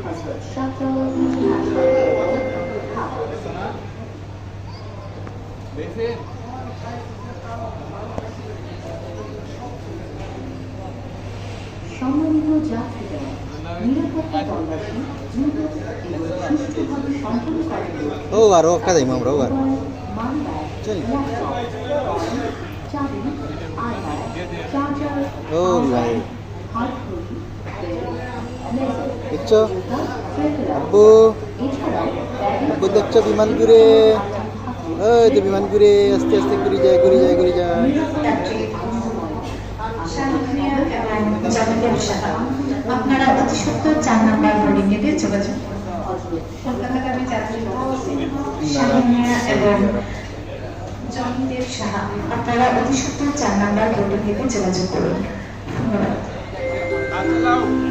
সম্মানিত যাত্রীরা, নিরাপত্তা তল্লাশি দ্রুত এবং সুষ্ঠুভাবে সম্পন্ন করার লক্ষ্যে Oh, baru kata imam bro baru. Money bag, চল। ল্যাপটপ, চাবি, আইপ্যাড, চার্জার, Oh, ভাই। হাতঘড়ি, লেজার, দেখছো? জুতা, সোয়েটার, আব্বু, এছাড়াও ব্যাগের আব্বু দেখছো বিমান ঘুরে? ওই তো বিমান ঘুরে আস্তে আস্তে ঘুরে যায় ঘুরে যায় ঘুরে যায়। আপনারা অতি সত্তর 4 নম্বর বোর্ডিং এতে যোগাযোগ করুন। কলকাতাগামী যাত্রী শাহিনিয়া এবং জয়দেব সাহা, আপনারা অতি সত্তর 4 নম্বর বোর্ডিং এতে যোগাযোগ করুন। ধন্যবাদ।